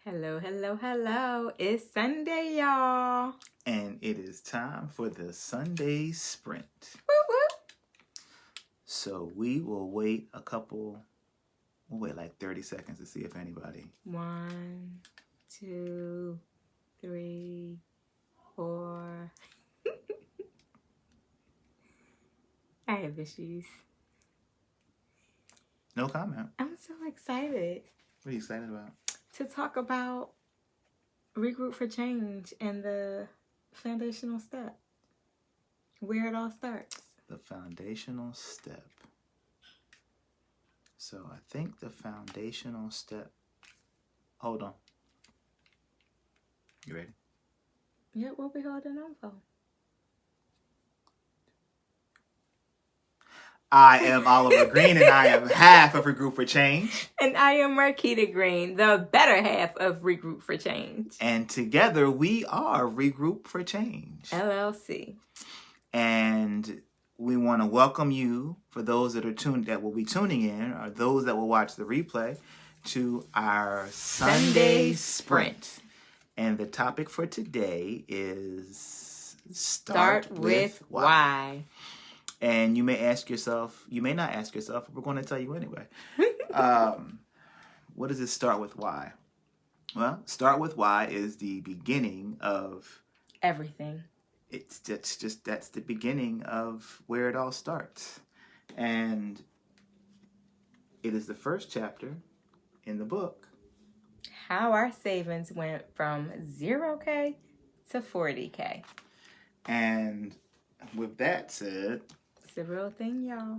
Hello, hello, hello. It's Sunday, y'all. And it is time for the Sunday Sprint. Whoop, whoop. So we'll wait like 30 seconds to see if anybody. 1, 2, 3, 4. I have issues. No comment. I'm so excited What are you excited about? to talk about Regroup for Change and the foundational step, where it all starts. The foundational step. So I think the foundational step. Hold on. You ready? Yeah, what we holding on for? I am Oliver Green, and I am half of Regroup for Change. And I am Marquita Green, the better half of Regroup for Change. And together we are Regroup for Change. LLC. And we want to welcome you, for those that will be tuning in, or those that will watch the replay, to our Sunday Sprint. And the topic for today is Start with why. And you may ask yourself, you may not ask yourself, but we're going to tell you anyway. What does it start with why? Well, start with why is the beginning of everything. That's the beginning of where it all starts. And it is the first chapter in the book. How our savings went from 0K to 40K. And with that said, it's a real thing, y'all.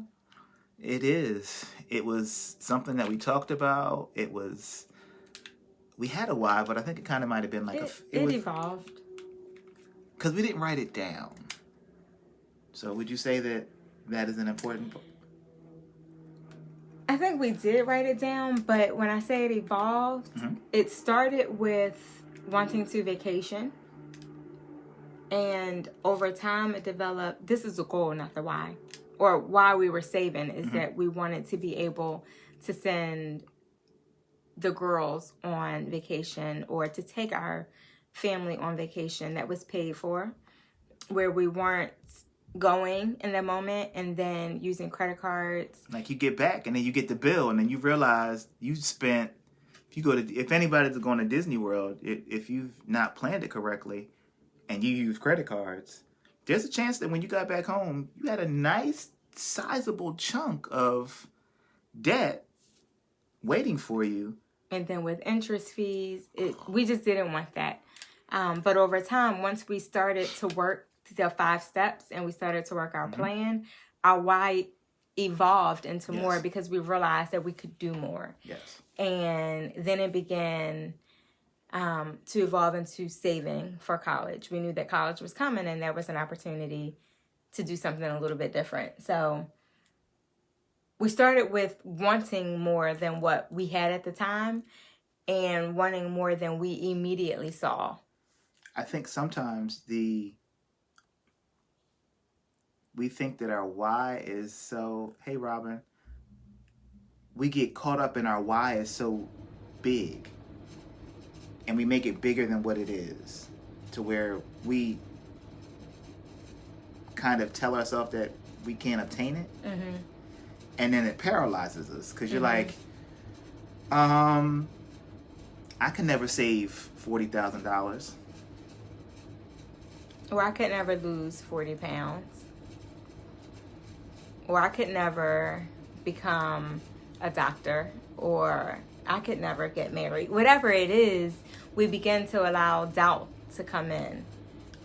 It is. It was something that we talked about. We had a why, but I think it kind of might have been like it evolved. Because we didn't write it down. So would you say that is an important point? I think we did write it down, but when I say it evolved, It started with wanting to vacation. And over time it developed, this is the goal, not the why. Or why we were saving is that we wanted to be able to send the girls on vacation or to take our family on vacation that was paid for, where we weren't going in the moment and then using credit cards. Like you get back and then you get the bill and then you realize you spent, if anybody's going to Disney World, if you've not planned it correctly and you use credit cards, there's a chance that when you got back home, you had a nice sizable chunk of debt waiting for you. And then with interest fees, we just didn't want that. But over time, once we started to work the 5 steps and we started to work our plan, our why evolved into more because we realized that we could do more. Yes. And then it began to evolve into saving for college. We knew that college was coming and there was an opportunity to do something a little bit different. So we started with wanting more than what we had at the time and wanting more than we immediately saw. I think sometimes we think that our why is so, hey Robin, we get caught up in our why is so big and we make it bigger than what it is, to where we kind of tell ourselves that we can't obtain it. And then it paralyzes us because you're like, I could never save $40,000. Or I could never lose 40 pounds. Or I could never become a doctor. Or I could never get married. Whatever it is, we begin to allow doubt to come in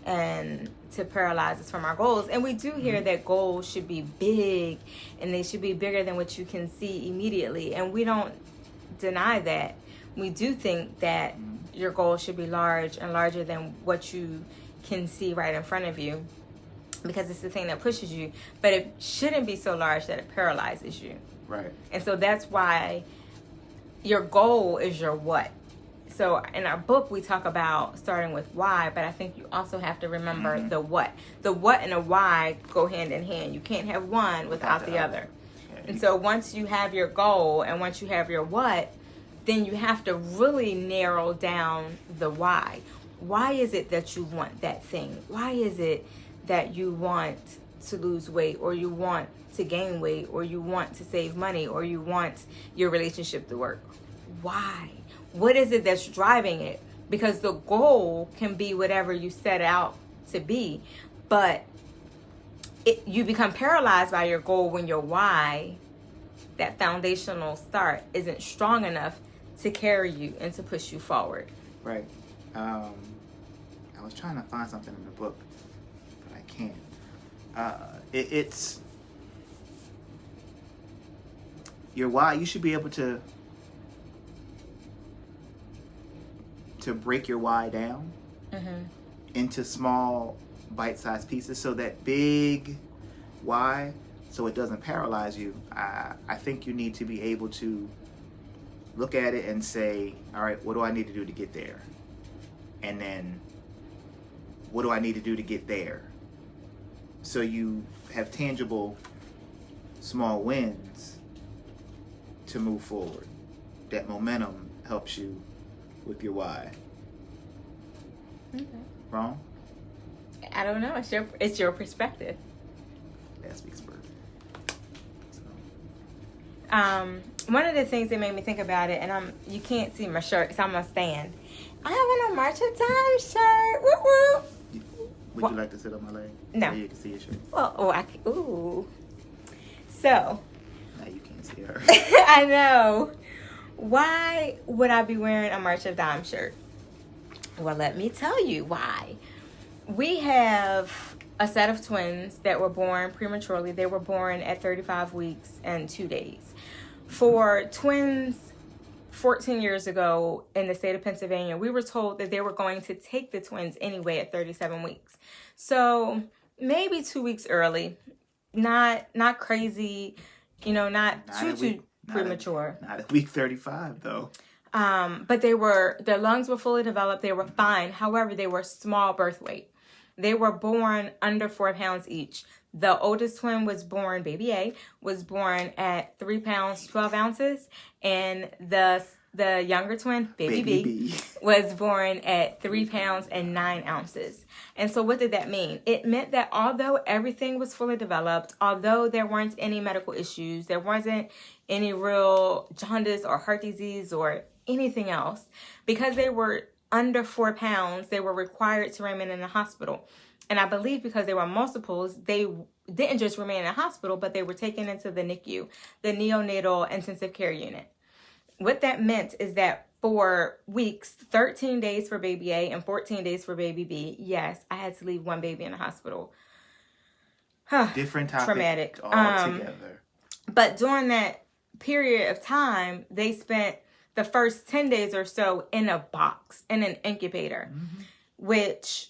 and to paralyze us from our goals. And we do hear that goals should be big and they should be bigger than what you can see immediately. And we don't deny that. We do think that your goals should be large and larger than what you can see right in front of you, because it's the thing that pushes you. But it shouldn't be so large that it paralyzes you. Right. And so that's why your goal is your what. So in our book, we talk about starting with why, but I think you also have to remember the what. The what and the why go hand in hand. You can't have one without the other. And so once you have your goal and once you have your what, then you have to really narrow down the why. Why is it that you want that thing? Why is it that you want to lose weight, or you want to gain weight, or you want to save money, or you want your relationship to work? Why? What is it that's driving it? Because the goal can be whatever you set out to be, but you become paralyzed by your goal when your why, that foundational start, isn't strong enough to carry you and to push you forward. Right. I was trying to find something in the book, but I can't. It's your why. You should be able to break your why down into small bite-sized pieces, so that big why, so it doesn't paralyze you. I think you need to be able to look at it and say, all right, what do I need to do to get there? And then what do I need to do to get there? So you have tangible small wins to move forward. That momentum helps you with your why. Okay. Wrong? I don't know. It's your perspective. That speaks for it. One of the things that made me think about it, and you can't see my shirt, so I'm gonna stand. I have on a March of Dimes shirt. Woo woo. Would you like to sit on my leg? No. So you can see your shirt. Well, ooh. So. Now you can't see her. I know. Why would I be wearing a March of Dimes shirt? Well, let me tell you why. We have a set of twins that were born prematurely. They were born at 35 weeks and 2 days. For twins 14 years ago in the state of Pennsylvania, we were told that they were going to take the twins anyway at 37 weeks. So maybe 2 weeks early, not crazy, not too premature. Not at week 35 though. But their lungs were fully developed. They were fine. However, they were small birth weight. They were born under 4 pounds each. The oldest twin was born, baby A, was born at 3 pounds, 12 ounces. And the younger twin, baby B, was born at 3 pounds and 9 ounces. And so what did that mean? It meant that although everything was fully developed, although there weren't any medical issues, there wasn't any real jaundice or heart disease or anything else, because they were under 4 pounds, they were required to remain in the hospital. And I believe because they were multiples, they didn't just remain in the hospital, but they were taken into the NICU, the neonatal intensive care unit. What that meant is that for weeks, 13 days for baby A and 14 days for baby B, yes, I had to leave one baby in the hospital. Different topic. Traumatic. All together. But during that period of time, they spent the first 10 days or so in a box, in an incubator, which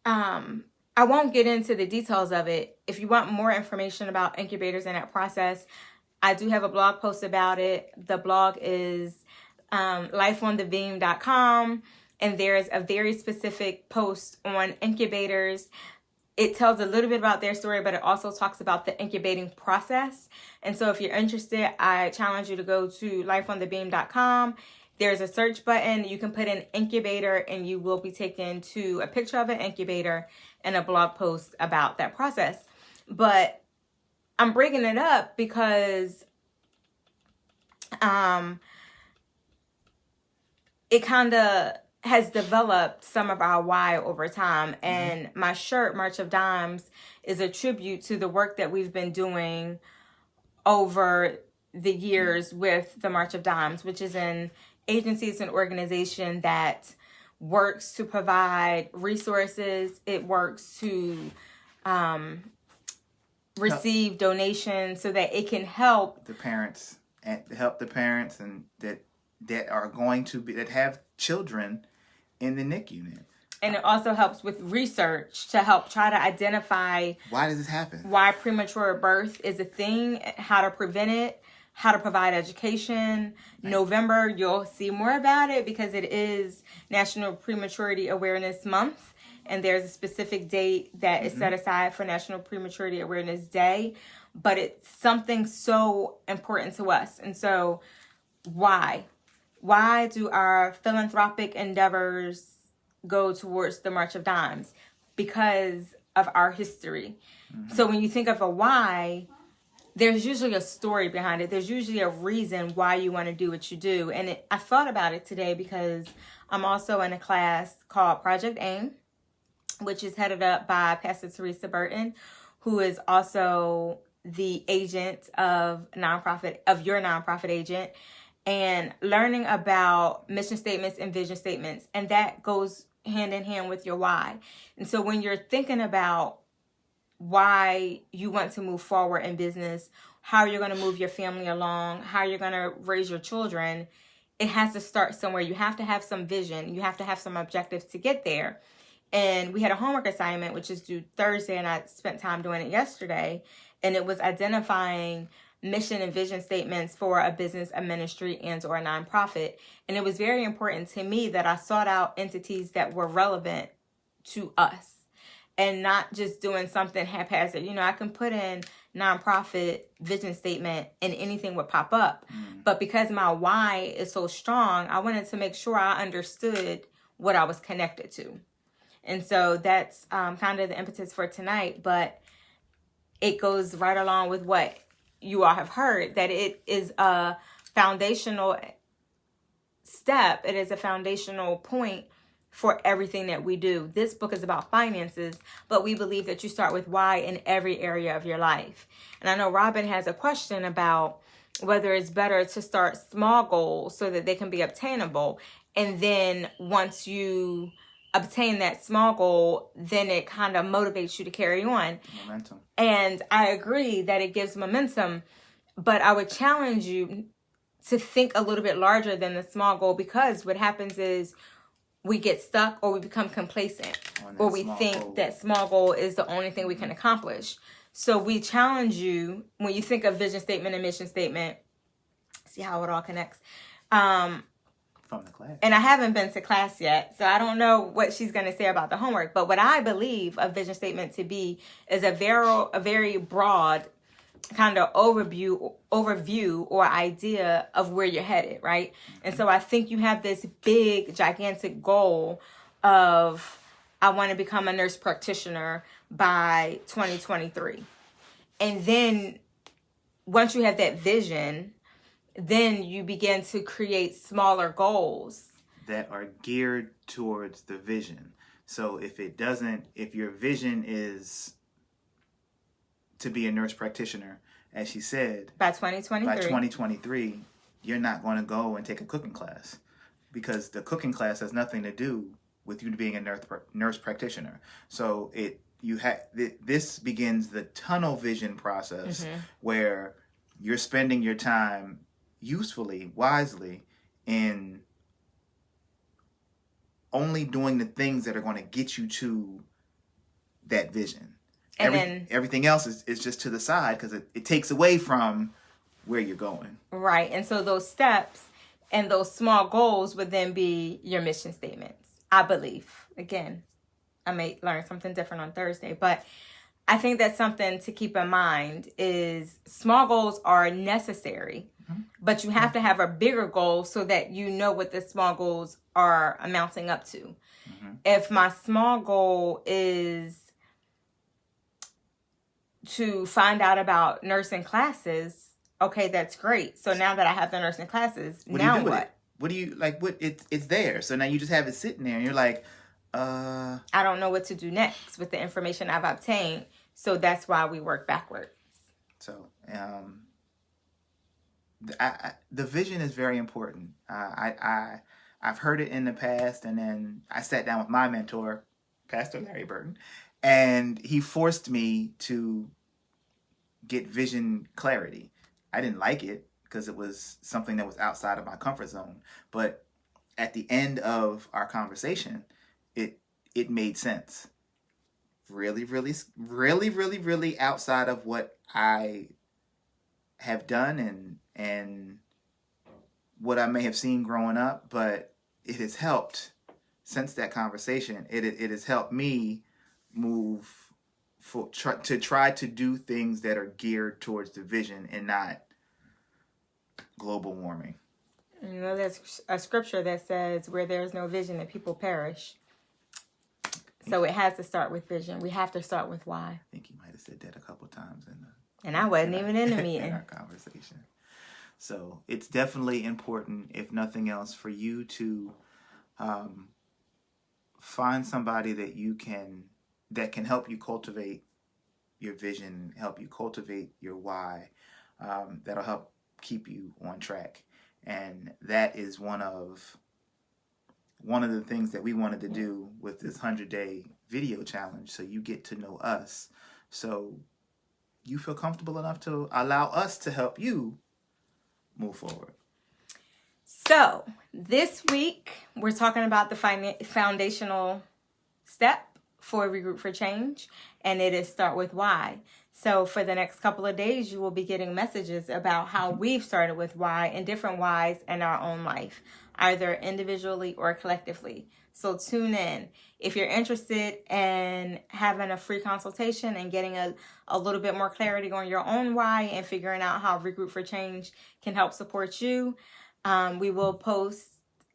I won't get into the details of it. If you want more information about incubators and that process, I do have a blog post about it. The blog is lifeonthebeam.com, and there's a very specific post on incubators. It tells a little bit about their story, but it also talks about the incubating process. And so if you're interested, I challenge you to go to lifeonthebeam.com. There's a search button. You can put in incubator and you will be taken to a picture of an incubator and a blog post about that process. But I'm bringing it up because it kind of has developed some of our why over time. And my shirt, March of Dimes, is a tribute to the work that we've been doing over the years with the March of Dimes, which is an agency, it's an organization that works to provide resources. It works to receive donations so that it can help the parents and that are going to be, that have children in the NICU unit. And it also helps with research to help try to identify why does this happen? Why premature birth is a thing, how to prevent it, how to provide education. Right. November, you'll see more about it because it is National Prematurity Awareness Month. And there's a specific date that is set aside for National Prematurity Awareness Day. But it's something so important to us. And so why? Why do our philanthropic endeavors go towards the March of Dimes? Because of our history. Mm-hmm. So when you think of a why, there's usually a story behind it. There's usually a reason why you want to do what you do. And I thought about it today because I'm also in a class called Project AIM, which is headed up by Pastor Teresa Burton, who is also the agent of your nonprofit agent, and learning about mission statements and vision statements. And that goes hand in hand with your why. And so when you're thinking about why you want to move forward in business, how you're going to move your family along, how you're going to raise your children, it has to start somewhere. You have to have some vision. You have to have some objectives to get there. And we had a homework assignment, which is due Thursday, and I spent time doing it yesterday. And it was identifying mission and vision statements for a business, a ministry, and or a nonprofit. And it was very important to me that I sought out entities that were relevant to us and not just doing something haphazard. You know, I can put in nonprofit vision statement and anything would pop up. But because my why is so strong, I wanted to make sure I understood what I was connected to. And so that's kind of the impetus for tonight. But it goes right along with what you all have heard, that it is a foundational step. It is a foundational point for everything that we do. This book is about finances, but we believe that you start with why in every area of your life. And I know Robin has a question about whether it's better to start small goals so that they can be obtainable. And then once you obtain that small goal, then it kind of motivates you to carry on. Momentum. And I agree that it gives momentum, but I would challenge you to think a little bit larger than the small goal, because what happens is we get stuck or we become complacent, or we think that small goal is the only thing we can accomplish. So we challenge you, when you think of vision statement and mission statement, see how it all connects. From the class. And I haven't been to class yet, so I don't know what she's going to say about the homework. But what I believe a vision statement to be is a very broad kind of overview or idea of where you're headed, right? And so I think you have this big, gigantic goal of, I want to become a nurse practitioner by 2023. And then once you have that vision, then you begin to create smaller goals that are geared towards the vision. So if your vision is to be a nurse practitioner, as she said, by 2023, you're not going to go and take a cooking class, because the cooking class has nothing to do with you being a nurse practitioner. So this begins the tunnel vision process, where you're spending your time usefully, wisely, in only doing the things that are going to get you to that vision. And everything else is just to the side, because it takes away from where you're going. Right. And so those steps and those small goals would then be your mission statements, I believe. Again, I may learn something different on Thursday, but I think that's something to keep in mind, is small goals are necessary, but you have to have a bigger goal so that you know what the small goals are amounting up to. If my small goal is to find out about nursing classes, okay, that's great. So now that I have the nursing classes, now what? What do you like? It's there. So now you just have it sitting there, and you're like, I don't know what to do next with the information I've obtained. So that's why we work backwards. So, the vision is very important. I've heard it in the past, and then I sat down with my mentor, Pastor Larry Burton, and he forced me to get vision clarity. I didn't like it because it was something that was outside of my comfort zone. But at the end of our conversation, it made sense. Really, really, really, really, really outside of what I have done and what I may have seen growing up, but it has helped since that conversation. It has helped me move to try to do things that are geared towards the vision and not global warming. You know, there's a scripture that says, where there's no vision, the people perish. So it has to start with vision. We have to start with why. I think you might have said that a couple times and I wasn't even in the meeting. In our conversation. So it's definitely important, if nothing else, for you to find somebody that can help you cultivate your vision, help you cultivate your why, that'll help keep you on track. And that is one of the things that we wanted to do with this 100-day video challenge. So you get to know us. So you feel comfortable enough to allow us to help you move forward. So this week, we're talking about the foundational step for Regroup for Change, and it is start with why. So for the next couple of days, you will be getting messages about how we've started with why and different whys in our own life, either individually or collectively. So tune in. If you're interested in having a free consultation and getting a little bit more clarity on your own why and figuring out how Regroup for Change can help support you, we will post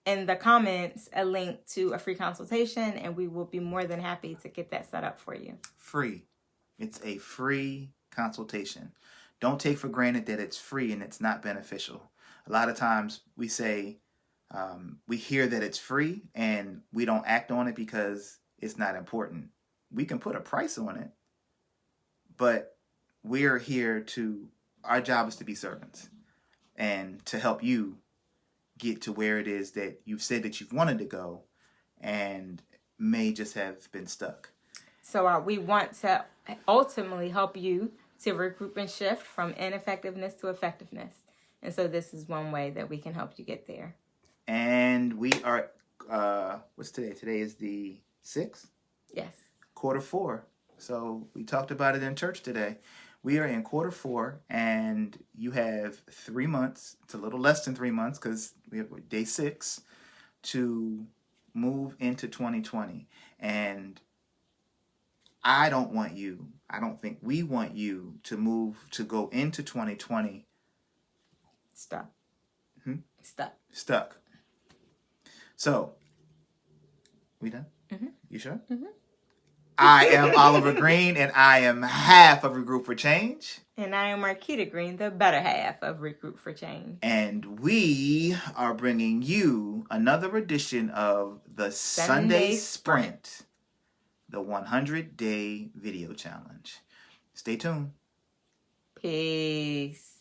in the comments a link to a free consultation, and we will be more than happy to get that set up for you. Free. It's a free consultation. Don't take for granted that it's free and it's not beneficial. A lot of times we say, we hear that it's free and we don't act on it because it's not important. We can put a price on it, but we're here our job is to be servants and to help you get to where it is that you've said that you've wanted to go and may just have been stuck. So we want to ultimately help you to regroup and shift from ineffectiveness to effectiveness. And so this is one way that we can help you get there. And we are, what's today? Today is the 6th? Yes. Q4. So we talked about it in church today. We are in Q4, and you have 3 months. It's a little less than 3 months because we have day 6 to move into 2020. And I don't think we want you to go into 2020 stuck. Stuck. So, we done? Mm-hmm. You sure? Mm-hmm. I am Oliver Green, and I am half of Regroup for Change. And I am Marquita Green, the better half of Regroup for Change. And we are bringing you another edition of the Sunday Sprint, the 100-day video challenge. Stay tuned. Peace.